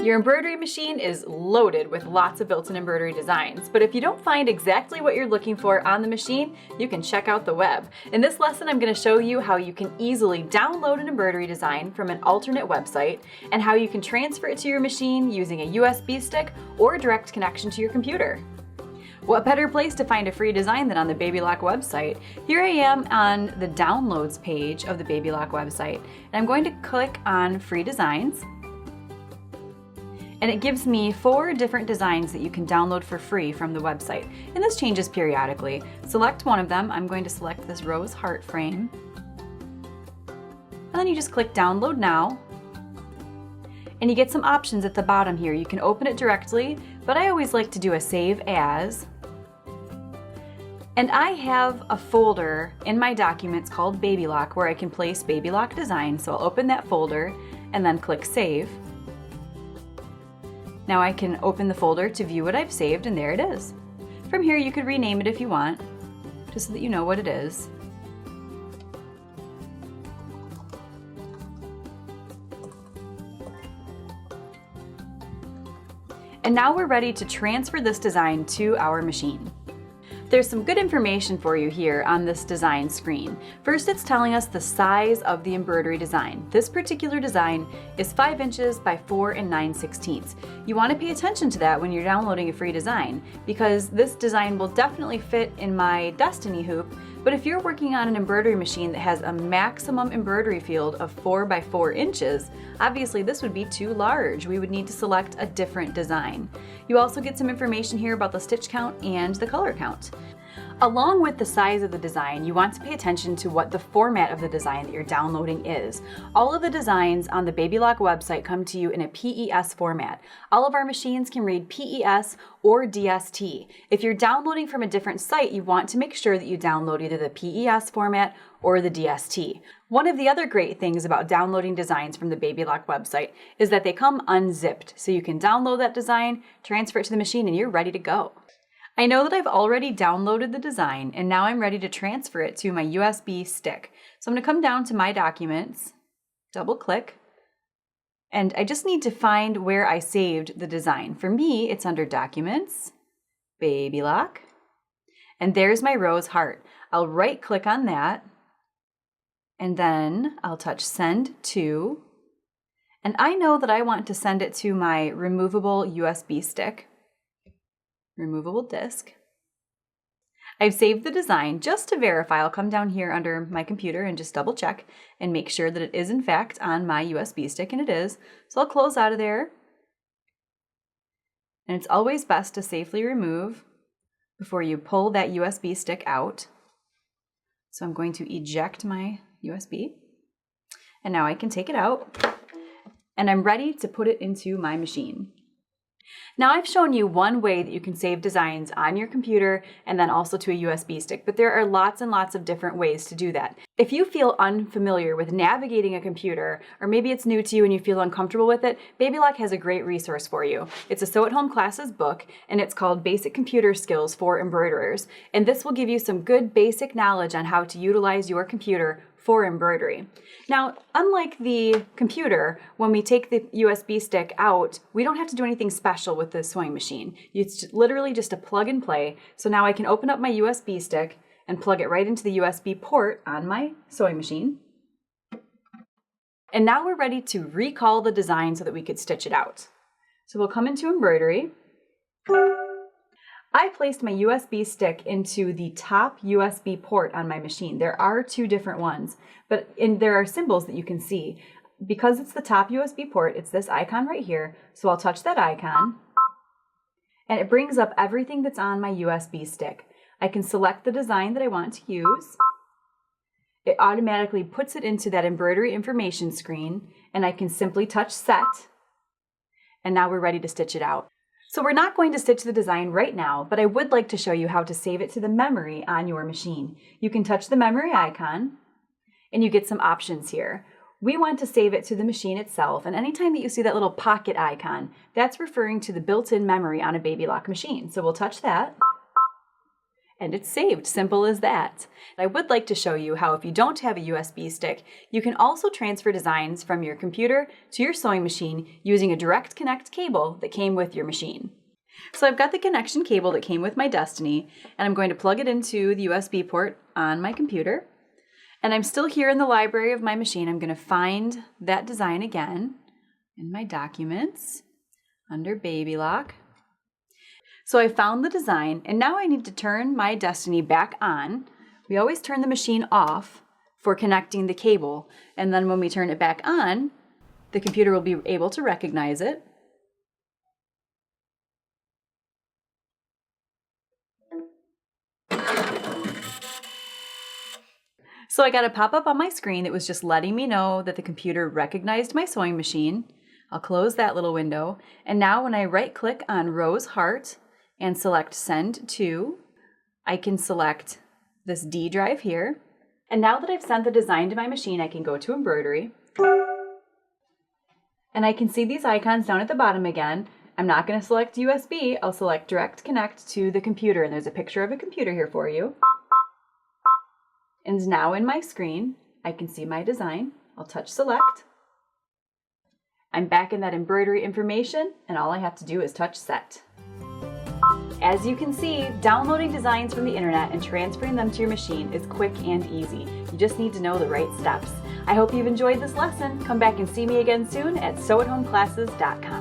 Your embroidery machine is loaded with lots of built-in embroidery designs, but if you don't find exactly what you're looking for on the machine, you can check out the web. In this lesson, I'm going to show you how you can easily download an embroidery design from an alternate website and how you can transfer it to your machine using a USB stick or a direct connection to your computer. What better place to find a free design than on the BabyLock website? Here I am on the downloads page of the BabyLock website, and I'm going to click on free designs. And it gives me 4 different designs that you can download for free from the website. And this changes periodically. Select one of them. I'm going to select this rose heart frame. And then you just click download now. And you get some options at the bottom here. You can open it directly, but I always like to do a save as. And I have a folder in my documents called BabyLock where I can place BabyLock design. So I'll open that folder and then click save. Now I can open the folder to view what I've saved, and there it is. From here you could rename it if you want, just so that you know what it is. And now we're ready to transfer this design to our machine. There's some good information for you here on this design screen. First, it's telling us the size of the embroidery design. This particular design is 5 inches by 4 9/16. You want to pay attention to that when you're downloading a free design, because this design will definitely fit in my Destiny hoop, but if you're working on an embroidery machine that has a maximum embroidery field of 4 by 4 inches, obviously this would be too large. We would need to select a different design. You also get some information here about the stitch count and the color count. Along with the size of the design, you want to pay attention to what the format of the design that you're downloading is. All of the designs on the BabyLock website come to you in a PES format. All of our machines can read PES or DST. If you're downloading from a different site, you want to make sure that you download either the PES format or the DST. One of the other great things about downloading designs from the BabyLock website is that they come unzipped, so you can download that design, transfer it to the machine, and you're ready to go. I know that I've already downloaded the design, and now I'm ready to transfer it to my USB stick. So I'm going to come down to my documents, double click, and I just need to find where I saved the design. For me, it's under Documents, BabyLock, and there's my rose heart. I'll right click on that, and then I'll touch Send To, and I know that I want to send it to my removable USB stick. Removable disk. I've saved the design. Just to verify, I'll come down here under my computer and just double check and make sure that it is in fact on my USB stick, and it is. So I'll close out of there. And it's always best to safely remove before you pull that USB stick out. So I'm going to eject my USB. And now I can take it out. And I'm ready to put it into my machine. Now I've shown you one way that you can save designs on your computer and then also to a USB stick, but there are lots and lots of different ways to do that. If you feel unfamiliar with navigating a computer, or maybe it's new to you and you feel uncomfortable with it, BabyLock has a great resource for you. It's a Sew-at-Home Classes book, and it's called Basic Computer Skills for Embroiderers. And this will give you some good basic knowledge on how to utilize your computer for embroidery. Now, unlike the computer, when we take the USB stick out, we don't have to do anything special with the sewing machine. It's literally just a plug and play. So now I can open up my USB stick and plug it right into the USB port on my sewing machine. And now we're ready to recall the design so that we could stitch it out. So we'll come into embroidery. I placed my USB stick into the top USB port on my machine. There are 2 different ones, but there are symbols that you can see. Because it's the top USB port, it's this icon right here, so I'll touch that icon, and it brings up everything that's on my USB stick. I can select the design that I want to use. It automatically puts it into that embroidery information screen, and I can simply touch Set, and now we're ready to stitch it out. So we're not going to stitch the design right now, but I would like to show you how to save it to the memory on your machine. You can touch the memory icon, and you get some options here. We want to save it to the machine itself, and anytime that you see that little pocket icon, that's referring to the built-in memory on a BabyLock machine. So we'll touch that, And it's saved, simple as that. I would like to show you how if you don't have a USB stick, you can also transfer designs from your computer to your sewing machine using a direct connect cable that came with your machine. So I've got the connection cable that came with my Destiny, and I'm going to plug it into the USB port on my computer. And I'm still here in the library of my machine. I'm going to find that design again in my documents under Baby Lock. So I found the design, and now I need to turn my Destiny back on. We always turn the machine off for connecting the cable, and then when we turn it back on, the computer will be able to recognize it. So I got a pop-up on my screen that was just letting me know that the computer recognized my sewing machine. I'll close that little window, and now when I right-click on Rose Heart and select Send To, I can select this D drive here. And now that I've sent the design to my machine, I can go to Embroidery. And I can see these icons down at the bottom again. I'm not going to select USB, I'll select Direct Connect to the computer, and there's a picture of a computer here for you. And now in my screen, I can see my design. I'll touch Select. I'm back in that embroidery information, and all I have to do is touch Set. As you can see, downloading designs from the internet and transferring them to your machine is quick and easy. You just need to know the right steps. I hope you've enjoyed this lesson. Come back and see me again soon at sewathomeclasses.com.